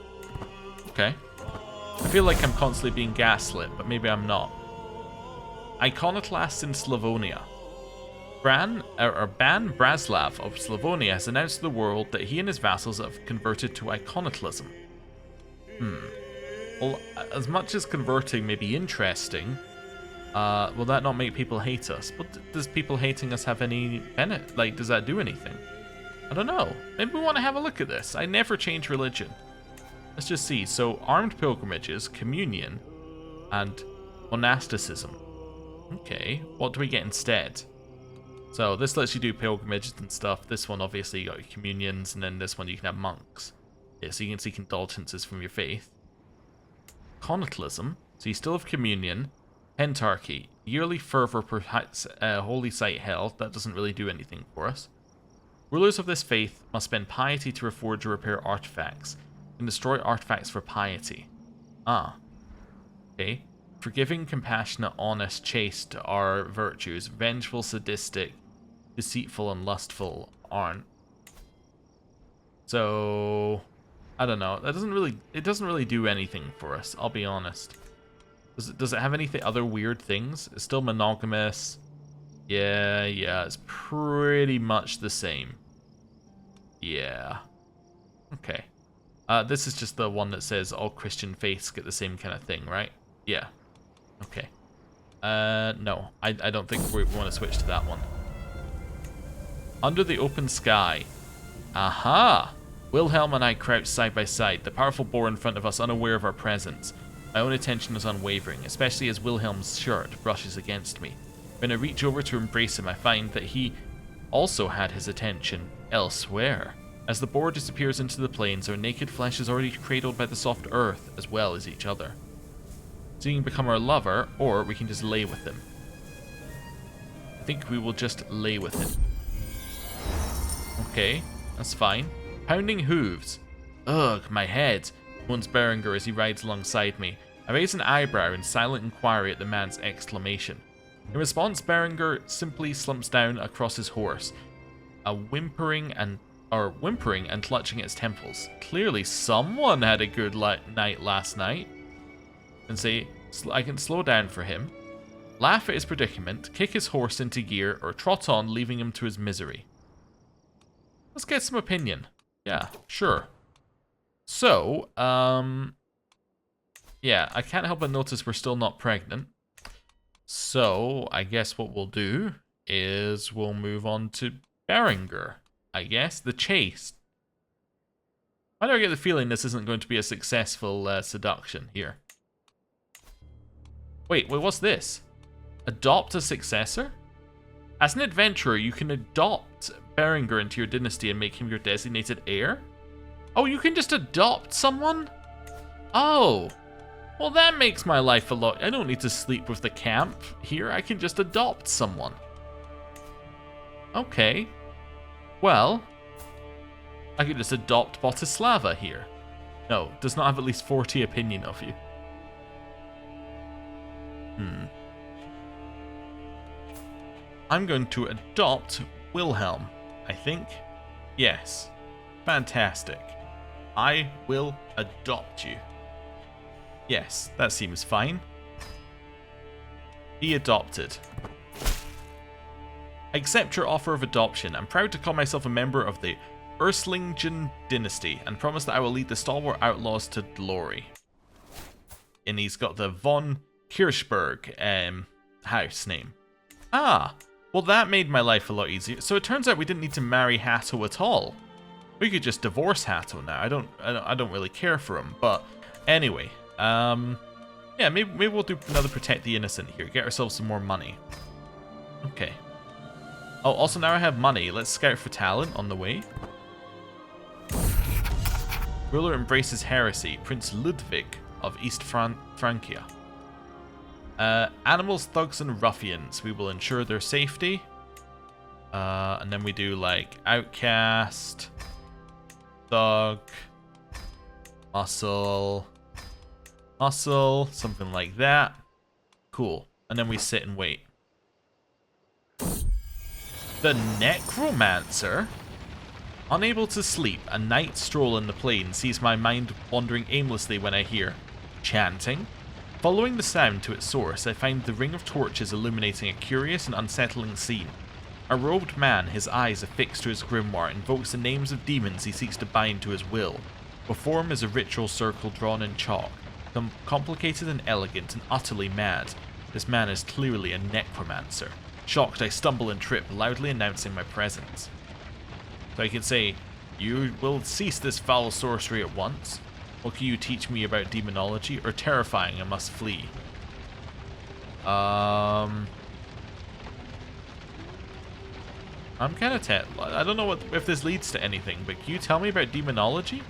okay. I feel like I'm constantly being gaslit, but maybe I'm not. Iconoclasts in Slavonia. Ban Braslav of Slavonia has announced to the world that he and his vassals have converted to iconoclasm. Well, as much as converting may be interesting, will that not make people hate us? But does people hating us have any benefit? Like, does that do anything? I don't know. Maybe we want to have a look at this. I never change religion. Let's just see. So, armed pilgrimages, communion, and Monasticism. Okay, what do we get instead? So this lets you do pilgrimages and stuff. This one obviously you got your communions, and then this one you can have monks. Yeah, so you can seek indulgences from your faith. Conatalism, so you still have communion. Pentarchy, yearly fervor per holy site held. That doesn't really do anything for us. Rulers of this faith must spend piety to reforge or repair artifacts, and destroy artifacts for piety. Ah. Okay. Forgiving, compassionate, honest, chaste are virtues. Vengeful, sadistic, deceitful, and lustful aren't. So, I don't know. That doesn't really do anything for us, I'll be honest. Does it have anything other weird things? It's still monogamous. Yeah, it's pretty much the same. Yeah. Okay. This is just the one that says all Christian faiths get the same kind of thing, right? Yeah. Okay. No. I don't think we want to switch to that one. Under the open sky. Aha! Wilhelm and I crouched side by side, the powerful boar in front of us unaware of our presence. My own attention was unwavering, especially as Wilhelm's shirt brushes against me. When I reach over to embrace him, I find that he also had his attention elsewhere. As the boar disappears into the plains, our naked flesh is already cradled by the soft earth as well as each other. So you can become our lover, or we can just lay with him. I think we will just lay with him. Okay, that's fine. Pounding hooves. Ugh, my head, moans Berenger as he rides alongside me. I raise an eyebrow in silent inquiry at the man's exclamation. In response, Berenger simply slumps down across his horse, whimpering and clutching at his temples. Clearly, someone had a good night last night. And say, I can slow down for him, laugh at his predicament, kick his horse into gear, or trot on, leaving him to his misery. Let's get some opinion. Yeah, sure. So, yeah, I can't help but notice we're still not pregnant. So, I guess what we'll do is we'll move on to Berenger, I guess. The chase. Why do I get the feeling this isn't going to be a successful seduction here? Wait, what's this? Adopt a successor? As an adventurer, you can adopt Berenger into your dynasty and make him your designated heir? Oh, you can just adopt someone? Oh, well that makes my life a lot. I don't need to sleep with the camp here. I can just adopt someone. Okay. Well, I could just adopt Botislava here. No, does not have at least 40 opinion of you. I'm going to adopt Wilhelm, I think. Yes. Fantastic. I will adopt you. Yes, that seems fine. Be adopted. I accept your offer of adoption. I'm proud to call myself a member of the Urslingen dynasty and promise that I will lead the stalwart outlaws to glory. And he's got the von Kirchberg house name. Ah, well that made my life a lot easier. So it turns out we didn't need to marry Hatto at all. We could just divorce Hatto now. I don't really care for him, but anyway, yeah, maybe we'll do another protect the innocent here. Get ourselves some more money. Okay. Oh, also now I have money. Let's scout for talent on the way. Ruler embraces heresy. Prince Ludwig of East Francia. Animals, thugs, and ruffians. We will ensure their safety. And then we do like outcast, thug, muscle, something like that. Cool. And then we sit and wait. The Necromancer? Unable to sleep, a night stroll in the plain sees my mind wandering aimlessly when I hear chanting. Following the sound to its source, I find the ring of torches illuminating a curious and unsettling scene. A robed man, his eyes affixed to his grimoire, invokes the names of demons he seeks to bind to his will. Before him is a ritual circle drawn in chalk. Complicated and elegant and utterly mad, this man is clearly a necromancer. Shocked, I stumble and trip, loudly announcing my presence. So I can say, you will cease this foul sorcery at once. What can you teach me about demonology, or terrifying I must flee? I'm kind of I don't know if this leads to anything, but can you tell me about demonology?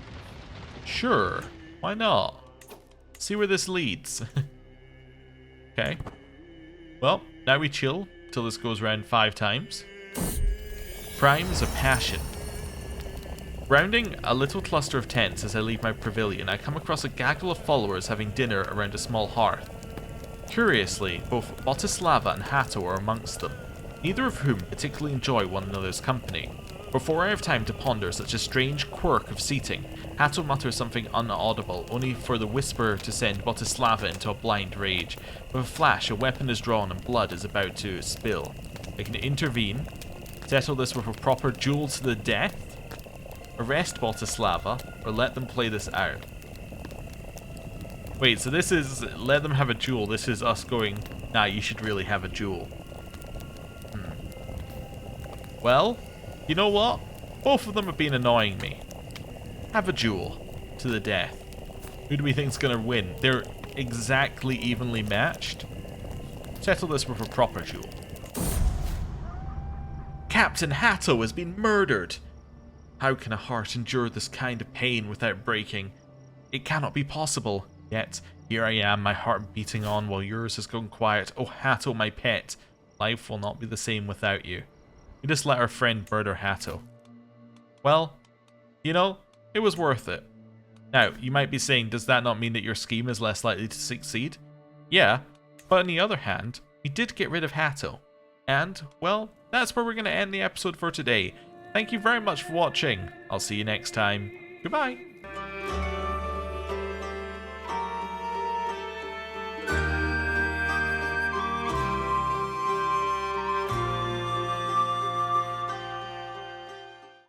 Sure, why not? See where this leads. Okay. Well, now we chill till this goes around 5 times. Crimes of passion. Rounding a little cluster of tents as I leave my pavilion, I come across a gaggle of followers having dinner around a small hearth. Curiously, both Botislava and Hatto are amongst them, neither of whom particularly enjoy one another's company. Before I have time to ponder such a strange quirk of seating, Hatto mutters something unaudible, only for the whisper to send Botislava into a blind rage. With a flash, a weapon is drawn and blood is about to spill. I can intervene, settle this with a proper duel to the death, arrest Botislava, or let them play this out. Wait, so this is let them have a duel. This is us going, nah, you should really have a duel. Well, you know what? Both of them have been annoying me. Have a duel to the death. Who do we think's gonna win? They're exactly evenly matched. Settle this with a proper duel. Captain Hatto has been murdered. How can a heart endure this kind of pain without breaking? It cannot be possible. Yet, here I am, my heart beating on while yours has gone quiet. Oh, Hatto, my pet. Life will not be the same without you. We just let our friend murder Hatto. Well, you know, it was worth it. Now, you might be saying, does that not mean that your scheme is less likely to succeed? Yeah, but on the other hand, we did get rid of Hatto. And, well, that's where we're going to end the episode for today. Thank you very much for watching. I'll see you next time. Goodbye.